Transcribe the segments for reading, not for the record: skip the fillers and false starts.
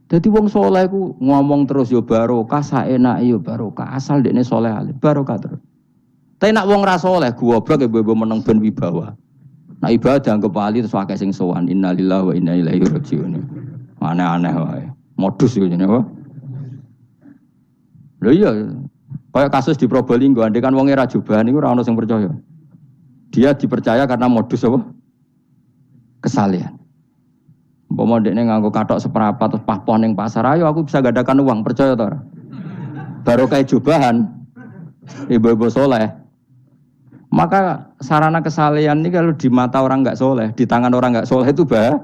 Dadi wong saleh iku ngomong terus yo barokah, saenake yo barokah, asal dekne saleh alim, barokah terus. Tapi nak wong ra saleh goblok ya mbok meneng ben wibawa. Nak ibadah anggap wali terus akeh sing sowan, innalillahi wa inna ilaihi rajiun. Aneh-aneh wae. Modus yo jenenge apa? Lho iya, kayak kasus di Probolinggo, andai kan wong ra jubahan iku ora ono sing percaya. Dia dipercaya karena modus apa? Kesalehan. Umpama dekne nganggo kathok seperapat terus pahpon ning pasar, ayo aku bisa gadakan uang, percaya ta ora? Barokah jubahan ibu-ibu soleh. Maka sarana kesalehan ini kalau di mata orang enggak soleh, di tangan orang enggak soleh itu bahaya.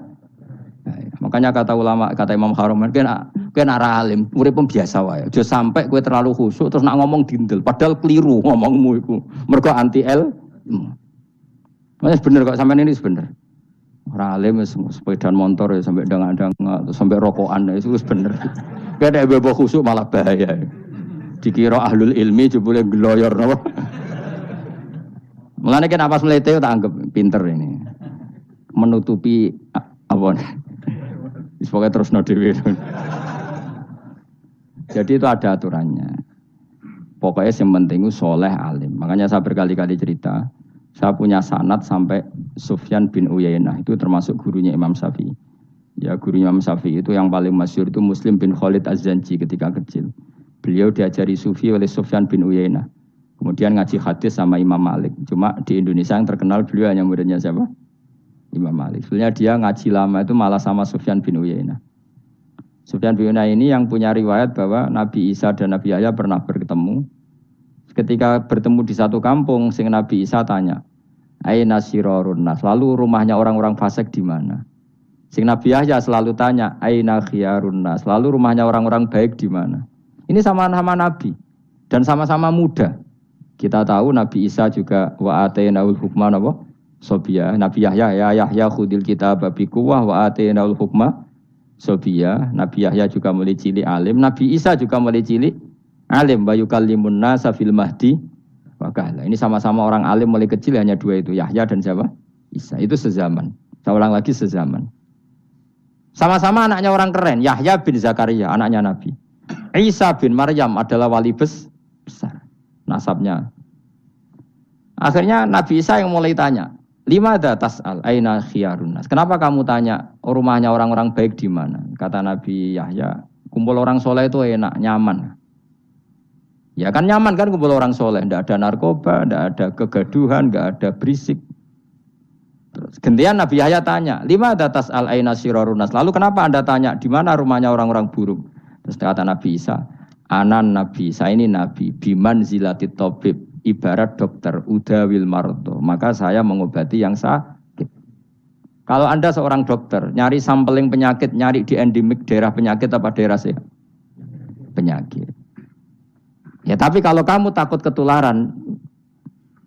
Makanya kata ulama, kata Imam Haruman, kowe nak alim, urip biasa wae. Aja sampai kowe terlalu khusyuk terus nak ngomong dindel, padahal keliru ngomongmu iku. Mergo anti ilmu. Mas bener kok sampean ini bener. Ora alim sepeda motor ya sampai dang-dang sampai rokokan itu bener. Kowe nek bebo khusyuk malah bahaya. Dikira ahlul ilmi jebule gloyor napa. Mulane kan apa mlete tak anggap pinter ini. Menutupi apa. Wis pokoke terusno dhewe. Jadi itu ada aturannya. Pokoknya yang penting itu soleh alim. Makanya saya berkali-kali cerita, saya punya sanad sampai Sufyan bin Uyainah, itu termasuk gurunya Imam Syafi'i. Ya gurunya Imam Syafi'i itu yang paling masyhur itu Muslim bin Khalid Az-Zanji ketika kecil. Beliau diajari sufi oleh Sufyan bin Uyainah. Kemudian ngaji hadis sama Imam Malik. Cuma di Indonesia yang terkenal beliau hanya muridnya siapa? Imam Malik. Sebenarnya dia ngaji lama itu malah sama Sufyan bin Uyainah. Sufyan bin Uyainah ini yang punya riwayat bahwa Nabi Isa dan Nabi Yahya pernah bertemu. Ketika bertemu di satu kampung, sing Nabi Isa tanya, "Aina sirarun nas?" Lalu rumahnya orang-orang fasik di mana? Sing Nabi Yahya selalu tanya, "Aina khiyarun nas?" Lalu rumahnya orang-orang baik di mana? Ini sama-sama Nabi dan sama-sama muda. Kita tahu Nabi Isa juga wa atainaul hukma napa? Sobia. Nabi Yahya ya Yahya khudil kitab bi quwwah wa atainaul hukma sobia. Nabi Yahya juga mulai cilik alim, Nabi Isa juga mulai cilik alim, wa yukallimun nasa fil mahdi wa kahla. Ini sama-sama orang alim mulai kecil, hanya dua itu, Yahya dan siapa? Isa. Itu sezaman. Saya ulang lagi, sezaman. Sama-sama anaknya orang keren, Yahya bin Zakaria, anaknya Nabi. Isa bin Maryam adalah wali besar nasabnya. Akhirnya Nabi Isa yang mulai tanya, "Limadza tas'al aina khiyarun nas?" Kenapa kamu tanya rumahnya orang-orang baik di mana? Kata Nabi Yahya, kumpul orang soleh itu enak, nyaman. Ya kan nyaman kan kumpul orang soleh, tidak ada narkoba, tidak ada kegaduhan, tidak ada berisik. Terus gantian Nabi Yahya tanya, "Limadza tas'al aina sirarun nas?" Lalu kenapa Anda tanya di mana rumahnya orang-orang buruk? Terus kata Nabi Isa, "Anan Nabi, saya ini Nabi, biman zilatit tabib, ibarat dokter, udawil mardo, maka saya mengobati yang sakit." Kalau Anda seorang dokter, nyari sampling penyakit, nyari di endemik daerah penyakit apa daerah sehat? Penyakit. Ya tapi kalau kamu takut ketularan,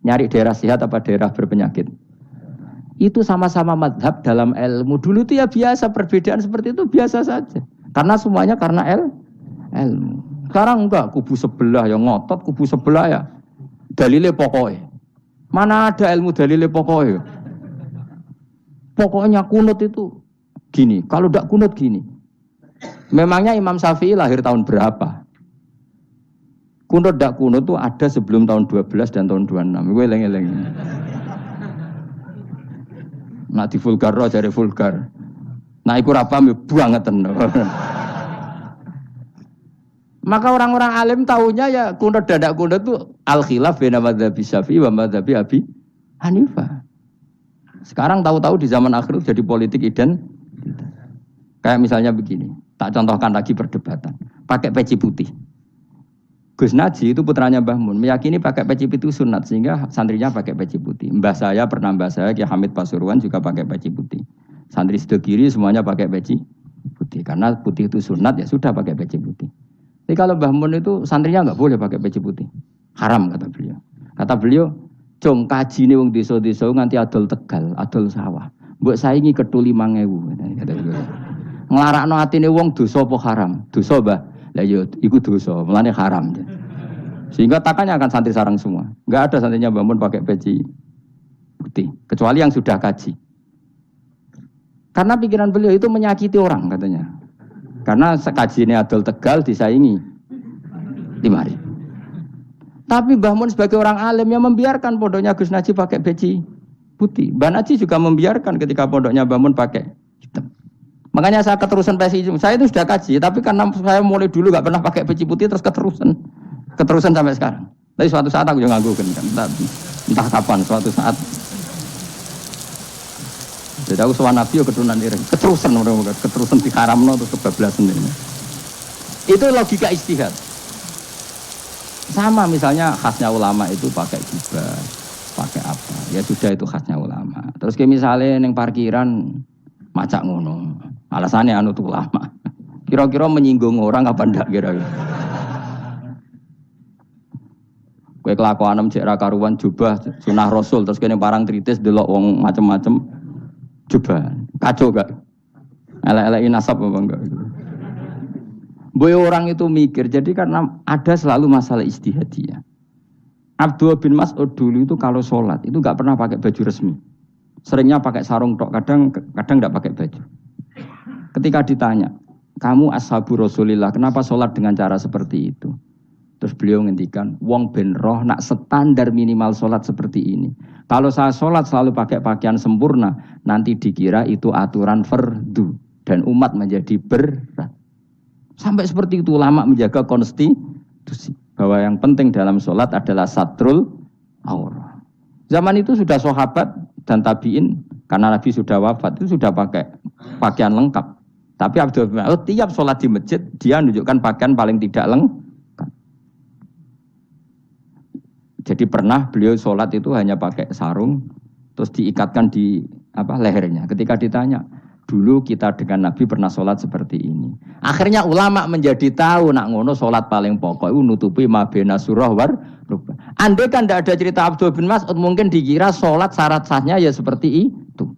nyari daerah sehat apa daerah berpenyakit? Itu sama-sama madhab dalam ilmu. Dulu itu ya biasa, perbedaan seperti itu biasa saja. Karena semuanya karena ilmu. Sekarang enggak, kubu sebelah yang ngotot, kubu sebelah ya dalile pokoknya. Mana ada ilmu dalile pokoknya? Pokoknya kunut itu gini, kalau tidak kunut gini. Memangnya Imam Syafi'i lahir tahun berapa? Kunut tidak kunut itu ada sebelum tahun 12 dan tahun 26. Gue eleng-eleng. Nak di vulgar roh jadi vulgar. Nah iku ra paham bangetan. Maka orang-orang alim tahunya ya kunut dadak kunut itu al-khilaf baina madzhabi Syafi'i wa madzhabi Abi Hanifah. Sekarang tahu-tahu di zaman akhir jadi politik identitas. Kayak misalnya begini, tak contohkan lagi perdebatan. Pakai peci putih. Gus Naji itu putranya Mbah Mun, meyakini pakai peci putih sunat sehingga santrinya pakai peci putih. Mbah saya Ki Hamid Pasuruan juga pakai peci putih. Santri sebelah kiri semuanya pakai peci putih karena putih itu sunat, ya sudah pakai peci putih. Tapi kalau Mbah Mun itu santrinya enggak boleh pakai peci putih. Haram kata beliau. Kata beliau, "Jong kajine wong desa-desa nganti adol Tegal, adol sawah. Mbok saingi ketuli 5.000." Kata beliau. Nglarakno atine wong dosa apa haram? Dosa, Mbah. Lah ya iku dosa, mulane haram. Sehingga takanya akan santri sarang semua. Enggak ada santrinya Mbah Mun pakai peci putih, kecuali yang sudah kaji. Karena pikiran beliau itu menyakiti orang katanya. Karena kajiannya Adol Tegal disaingi 5.000. Tapi Mbah Mun sebagai orang alim yang membiarkan pondoknya Gus Naji pakai peci putih. Mbah Naji juga membiarkan ketika pondoknya Mbah Mun pakai hitam. Makanya saya keterusan peci. Saya itu sudah kaji, tapi karena saya mulai dulu nggak pernah pakai peci putih terus keterusan sampai sekarang. Tapi suatu saat aku juga nganggu kan, entah kapan suatu saat. Jadi aku soal Nabi ya keturunan ireng, keterusan diharamno terus kebablasan ini. Itu logika istihad. Sama misalnya khasnya ulama itu pakai jubah, pakai apa? Ya sudah itu khasnya ulama. Terus kayak misalnya neng parkiran macak ngono, alasannya anut ulama. Kira-kira menyinggung orang apa ndak kira-kira? Kue kelakuan cek ra karuan jubah sunah Rasul terus kene parang tritis delok wong macem-macem jubah. Kacau gak? Elek-eleki nasab apa enggak? Boy orang itu mikir, jadi karena ada selalu masalah ijtihadiyah. Abdullah bin Mas'ud dulu itu kalau sholat itu nggak pernah pakai baju resmi, seringnya pakai sarung tok, kadang nggak pakai baju. Ketika ditanya, kamu ashabu Rasulillah, kenapa sholat dengan cara seperti itu? Terus beliau ngendikan, wong ben roh nak standar minimal sholat seperti ini. Kalau saya sholat selalu pakai pakaian sempurna, nanti dikira itu aturan fardu dan umat menjadi berat. Sampai seperti itu ulama menjaga konstitusi bahwa yang penting dalam sholat adalah satrul aurah. Zaman itu sudah sahabat dan tabiin karena Nabi sudah wafat itu sudah pakai pakaian lengkap. Tapi Abdul bin Mas'ud tiap sholat di masjid dia menunjukkan pakaian paling tidak lengkap. Jadi pernah beliau sholat itu hanya pakai sarung terus diikatkan di lehernya. Ketika ditanya, dulu kita dengan Nabi pernah sholat seperti ini. Akhirnya ulama menjadi tahu nak ngono sholat paling pokok itu nutupi mabena surah war rubah. Andai kan tidak ada cerita Abdul bin Mas'ud mungkin dikira sholat syarat sahnya ya seperti itu.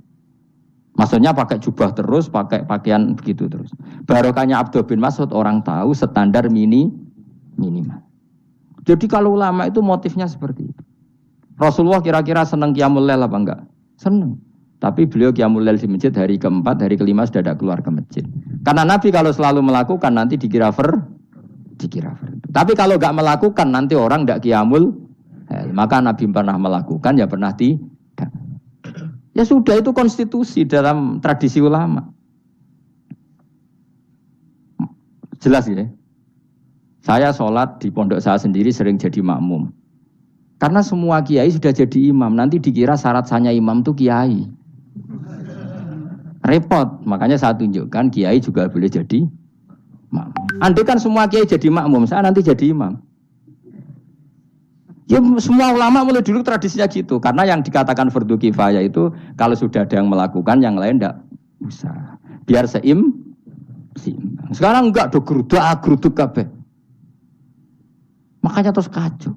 Maksudnya pakai jubah terus, pakai pakaian begitu terus. Barokahnya Abdul bin Mas'ud orang tahu standar minimal. Jadi kalau ulama itu motifnya seperti itu. Rasulullah kira-kira senang qiyamul lail apa enggak? Senang. Tapi beliau qiyamul lail di masjid hari keempat, hari kelima sudah tidak keluar ke masjid. Karena Nabi kalau selalu melakukan nanti dikira dikira. Tapi kalau enggak melakukan nanti orang enggak qiyamul lail. Maka Nabi pernah melakukan ya pernah tidak. Ya sudah itu konstitusi dalam tradisi ulama. Jelas ya. Saya sholat di pondok saya sendiri sering jadi makmum. Karena semua kiai sudah jadi imam, nanti dikira syarat sahnya imam itu kiai. Repot, makanya saya tunjukkan kiai juga boleh jadi makmum. Andai kan semua kiai jadi makmum, saya nanti jadi imam. Ya semua ulama mulai dulu tradisinya gitu, karena yang dikatakan fardu kifayah itu kalau sudah ada yang melakukan, yang lain tidak usah. Biar seimbang. Sekarang enggak do geruduk kabeh. Makanya terus kacau.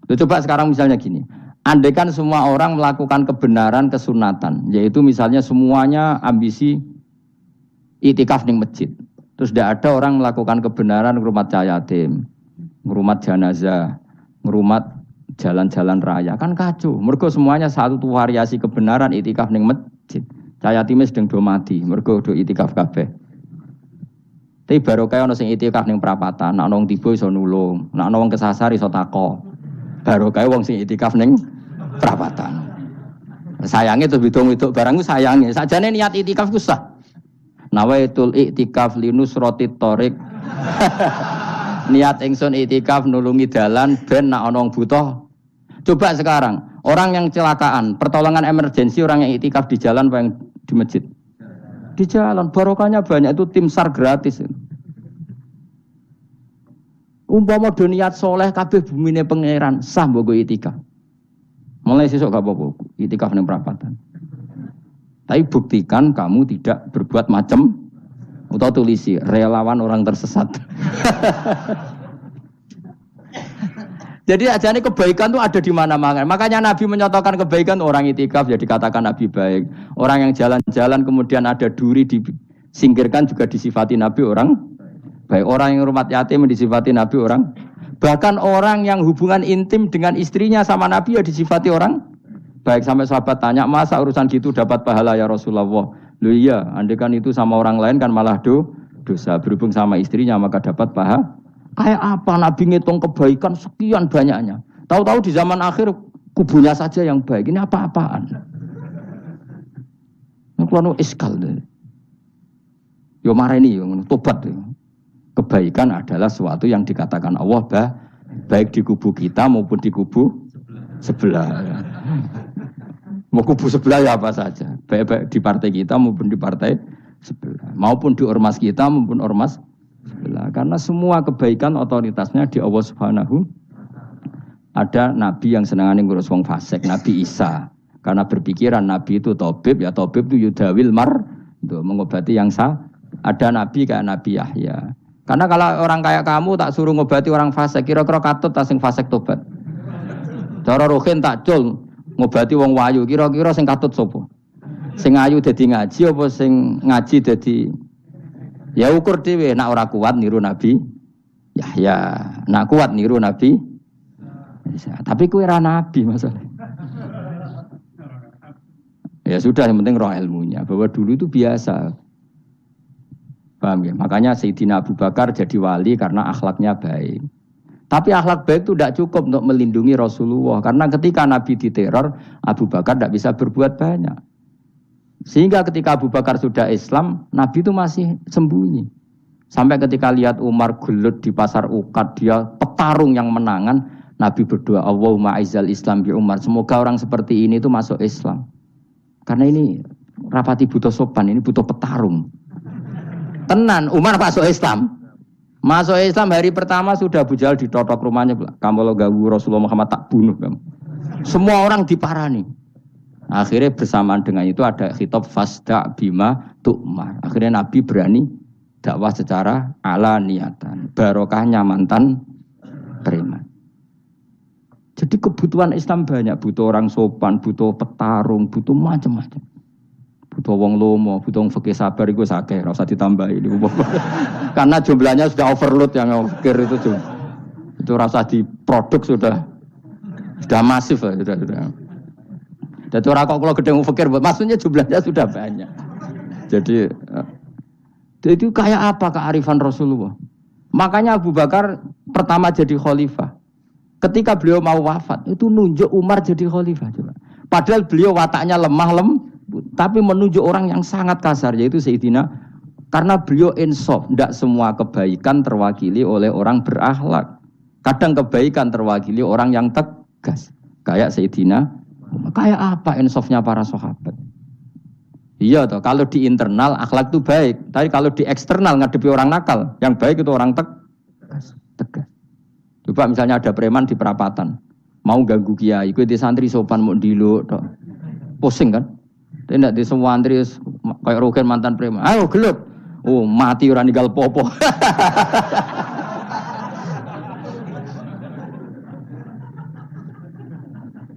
Coba sekarang misalnya gini, andai kan semua orang melakukan kebenaran kesunatan, yaitu misalnya semuanya ambisi itikaf di masjid. Terus tidak ada orang melakukan kebenaran ngrumat yatim, ngrumat jenazah, ngrumat jalan-jalan raya. Kan kacau. Mergo semuanya satu variasi kebenaran itikaf di masjid. Yatime sedang do mati, mergo do itikaf kabeh. Tapi baru kaya ono sing itikaf ning perapatan, nek ono tiba iso nulung, nek ono wong kesasar iso takok. Baru kaya wong sing itikaf ning perapatan. Sayange to bidung-bidung barang ku sayange. Sakjane niat itikaf ku sah. Nawaitul iktikaf linusrati thoriq. Niat ingsun itikaf nulungi dalan ben nek ana wong butuh. Coba sekarang, orang yang kecelakaan, pertolongan emergensi orang yang itikaf di jalan apa yang di masjid? Di jalan, barokahnya banyak, itu tim SAR gratis. Umpama do niat soleh kabeh bumine pangeran sah mbok itikaf. Mulai sesuk gak apa-apa itikaf ning perapatan. Tapi buktikan kamu tidak berbuat macam atau tulisi relawan orang tersesat. Jadi ajane kebaikan itu ada di mana-mana. Makanya Nabi menyatakan kebaikan orang itikaf jadi katakan Nabi baik. Orang yang jalan-jalan kemudian ada duri disingkirkan juga disifati Nabi orang baik. Orang yang rumah yatim disifati Nabi orang. Bahkan orang yang hubungan intim dengan istrinya sama Nabi ya disifati orang baik. Sampai sahabat tanya, masa urusan gitu dapat pahala ya Rasulullah? Loh iya, andai kan itu sama orang lain kan malah dosa. Berhubung sama istrinya maka dapat pahala. Kayak apa Nabi ngitung kebaikan sekian banyaknya. Tahu-tahu di zaman akhir kubunya saja yang baik. Ini apa-apaan? Ini iskal. Yo mareni yo tobat. Kebaikan adalah sesuatu yang dikatakan Allah baik di kubu kita maupun di kubu sebelah. Mau kubu sebelah ya apa saja. Baik di partai kita maupun di partai sebelah. Maupun di ormas kita maupun ormas sebelah. Karena semua kebaikan otoritasnya di Allah Subhanahu. Ada nabi yang senangane ngurus wong fasik, Nabi Isa. Karena berpikiran nabi itu tabib, ya tabib itu yudawil untuk mengobati yang salah. Ada nabi kayak Nabi Yahya. Karena kalau orang kayak kamu tak suruh ngobati orang fasik, kira-kira katut tak sing fasik tobat. Cara rohin tak cul ngobati wong wayu, kira-kira sing katut sapa? Sing ayu dadi ngaji apa sing ngaji dadi ya ukur dhewe, nek ora kuat niru Nabi Yahya, nek kuat niru Nabi Isa. Tapi kowe ora nabi masalah. Ya sudah, yang penting roh ilmunya, bahwa dulu itu biasa. Paham ya? Makanya Sayyidina Abu Bakar jadi wali karena akhlaknya baik. Tapi akhlak baik itu tidak cukup untuk melindungi Rasulullah. Karena ketika Nabi diteror, Abu Bakar tidak bisa berbuat banyak. Sehingga ketika Abu Bakar sudah Islam, Nabi itu masih sembunyi. Sampai ketika lihat Umar gelut di pasar Ukad, dia petarung yang menangan, Nabi berdoa, Allahumma aizal Islam bi Umar. Semoga orang seperti ini itu masuk Islam. Karena ini rapati butuh sopan, ini butuh petarung. Tenan, Umar masuk Islam. Masuk Islam hari pertama sudah Abu Jahal ditotok rumahnya. Kamu kalau ganggu Rasulullah Muhammad tak bunuh kamu. Semua orang diparani. Akhirnya bersamaan dengan itu ada khitab fasda bima tu'mar. Akhirnya Nabi berani dakwah secara ala niatan. Barokahnya mantan preman. Jadi kebutuhan Islam banyak. Butuh orang sopan, butuh petarung, butuh macam-macam. Butuh wong lomo, butuh wong fikih sabar itu sakeh, ora usah ditambahi niku. Karena jumlahnya sudah overload yang fikir itu. Itu rasa diproduk sudah masif sudah. Jadi orang kok kalau gedeng fikir, maksudnya jumlahnya sudah banyak. Jadi itu kayak apa kearifan Rasulullah? Makanya Abu Bakar pertama jadi khalifah. Ketika beliau mau wafat, itu nunjuk Umar jadi khalifah. Coba. Padahal beliau wataknya lemah tapi menunjuk orang yang sangat kasar, yaitu Sayyidina. Karena beliau insaf, tidak semua kebaikan terwakili oleh orang berakhlak. Kadang kebaikan terwakili orang yang tegas. Kayak Sayyidina. Kayak apa insafnya para sahabat? Iya toh, kalau di internal akhlak itu baik. Tapi kalau di eksternal ngadepi orang nakal, yang baik itu orang tegas. Coba misalnya ada preman di perapatan, mau ganggu kiai, ikut di santri sopan mau diluk, pusing kan? Tidak di semua santri kayak Rogen mantan preman, ayo gelut, mati orang ninggal popo.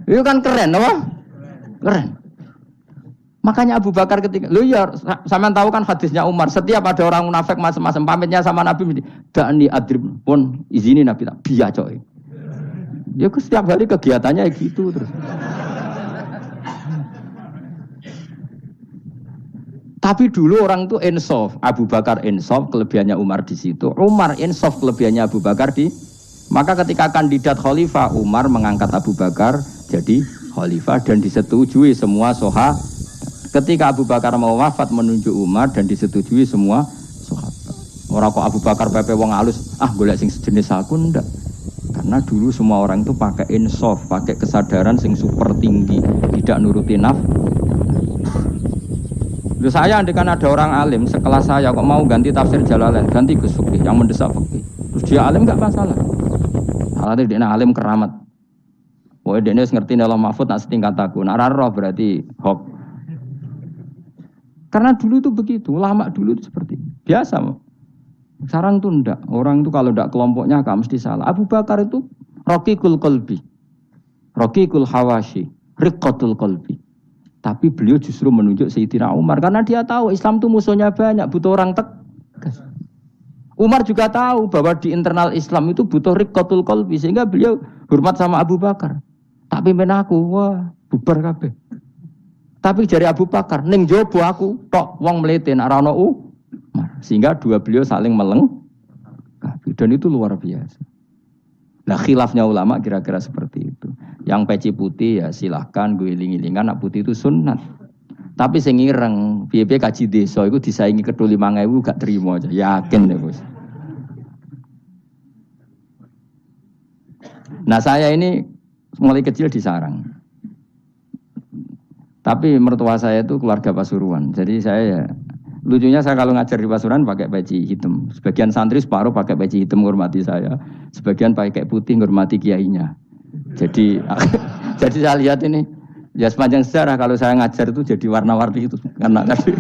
Itu kan keren, apa? Keren. Makanya Abu Bakar ketika, sampean tahu kan hadisnya Umar, setiap ada orang munafik macam-macam pamitnya sama Nabi, da'ni adrib, pun izini Nabi tak biya coy. Ya setiap hari kegiatannya gitu terus. Tapi dulu orang itu insaf, Abu Bakar insaf, kelebihannya Umar di situ. Umar insaf, kelebihannya Abu Bakar di. Maka ketika kandidat khalifah, Umar mengangkat Abu Bakar jadi khalifah dan disetujui semua sahabat. Ketika Abu Bakar mau wafat menunjuk Umar dan disetujui semua sahabat. Orang kok Abu Bakar pepe wong halus, golek sing sejenis aku ndak. Karena dulu semua orang itu pakai insaf, pakai kesadaran sing super tinggi, tidak nuruti nafsu. Saya andekan ada orang alim sekelas saya kok mau ganti tafsir Jalalain, ganti Gus Fikih yang mendesak fikih. Terus dia alim enggak masalah. Alate dia alim keramat. Wah, dia ngerti dalam mahfud nak setingkat aku. Nak roh berarti hok. Karena dulu itu begitu, ulama dulu itu seperti itu. Biasa. Sekarang itu enggak. Orang itu kalau enggak kelompoknya enggak mesti salah. Abu Bakar itu raqiqul qalbi. Raqiqul hawashi, riqqatul qalbi. Tapi beliau justru menunjuk Sayyidina Umar karena dia tahu Islam itu musuhnya banyak, butuh orang tegas. Umar juga tahu bahwa di internal Islam itu butuh riqqatul qalbi sehingga beliau hormat sama Abu Bakar. Tak pimpin aku, wah, bubar kabeh. Tapi dari Abu Bakar, ning jobo aku tok wong mlete nek ora ono Umar. Sehingga dua beliau saling melengkapi dan itu luar biasa. Nah khilafnya ulama kira-kira seperti itu. Yang peci putih ya silahkan gue iling-ilingan, nak putih itu sunnat. Tapi sing ireng, piye-piye kaji desa itu disaingi kedua 5.000 gak terima aja. Yakin deh bos. Nah saya ini mulai kecil di sarang. Tapi mertua saya itu keluarga Pasuruan. Jadi saya ya, lucunya saya kalau ngajar di Pasuruan pakai peci hitam. Sebagian santri separuh pakai peci hitam menghormati saya. Sebagian pakai putih menghormati kiainya. Jadi jadi saya lihat ini ya sepanjang sejarah kalau saya ngajar itu jadi warna-warni itu karena tadi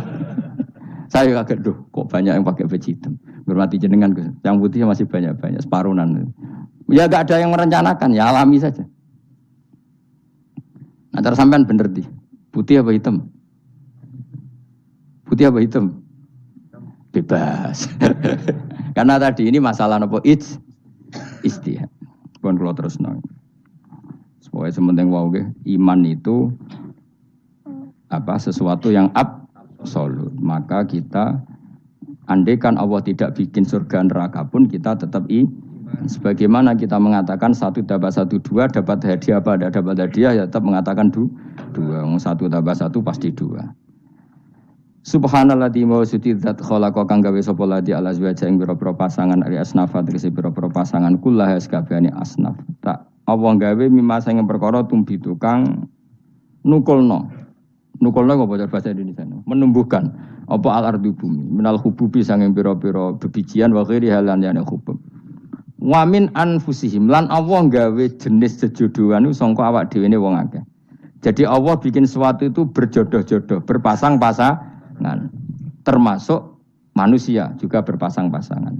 saya kaget kok banyak yang pakai peci hitam. Menghormati jenengan, yang putih masih banyak separuhan. Ya gak ada yang merencanakan, ya alami saja. Nah, terus sampean bener di putih apa hitam? Putih apa hitam? Bebas. Karena tadi ini masalah apa? Istihad. Pun kalau terus nang. Supaya sementing wae iman itu sesuatu yang absolut. Maka kita andaikan Allah tidak bikin surga neraka pun kita tetap sebagaimana kita mengatakan 1 tambah 1 2 dapat hadiah apa? Tidak dapat hadiah ya tetap mengatakan 2. 1 tambah 1 pasti 2. Subhanalladzi wa sudzidzat khalaqa kang gawe sapa ladi ala azwaja ing pira-pira pasangan ali asnafa tegese pira-pira pasangan kullah sakabehane asnaf. Tak Allah gawe mimma sing perkara tumbitu kang nukulno. Nukulno apa bahasa Indonesia? Menumbuhkan apa al-ardu bumi minal hububi sanging pira-pira bebijian wa ghairi halan yana hubub. Wa min anfusihim lan Allah gawe jenis jejodohan iku sangka awak dhewe ne wong akeh. Jadi Allah bikin sesuatu itu berjodoh-jodoh, berpasang-pasangan. Termasuk manusia juga berpasang-pasangan.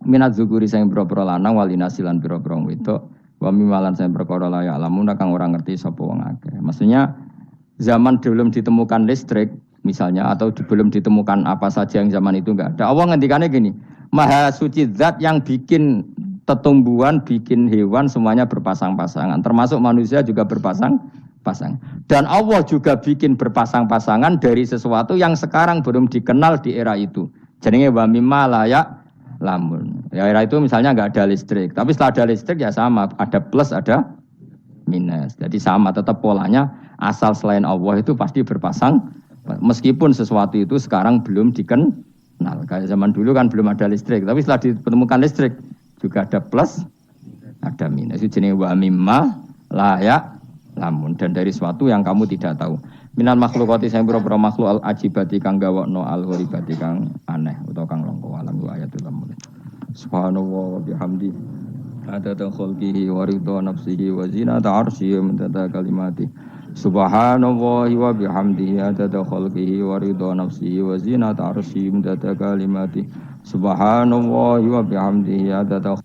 Minat zukuri sing pira-pira lanang walinasilan pira-pira wedok wa mimalan sing perkara la ya'lamun kang ora ngerti sapa wong akeh. Maksudnya zaman belum ditemukan listrik misalnya atau belum ditemukan apa saja yang zaman itu enggak ada. Allah ngendikane gini, Maha suci zat yang bikin tumbuhan, bikin hewan semuanya berpasang-pasangan, termasuk manusia juga berpasang-pasangan. Dan Allah juga bikin berpasang-pasangan dari sesuatu yang sekarang belum dikenal di era itu. Jadinya wa mimma layak lamun. Ya era itu misalnya nggak ada listrik, tapi setelah ada listrik ya sama, ada plus ada minus. Jadi sama tetap polanya asal selain Allah itu pasti berpasang. Meskipun sesuatu itu sekarang belum dikenal. Kayak zaman dulu kan belum ada listrik, tapi setelah ditemukan listrik juga ada plus, ada minus. Itu jenis wa mimma layak lamun dan dari sesuatu yang kamu tidak tahu. Minal makhlukati sing pira-pira makhluk al ajibati kang gawakno al ghoribati kang aneh utawa kang langka alam wa ayatul lamun. Subhanallah wa bihamdi adada khalqihi wa ridha nafsihi wa zinata arsyihi wa midada kalimati. Subhanallah wa bihamdihi adada khalqihi wa ridha nafsihi wa zinata arsyihi wa midada kalimati. Subhanallah wa bihamdihi adada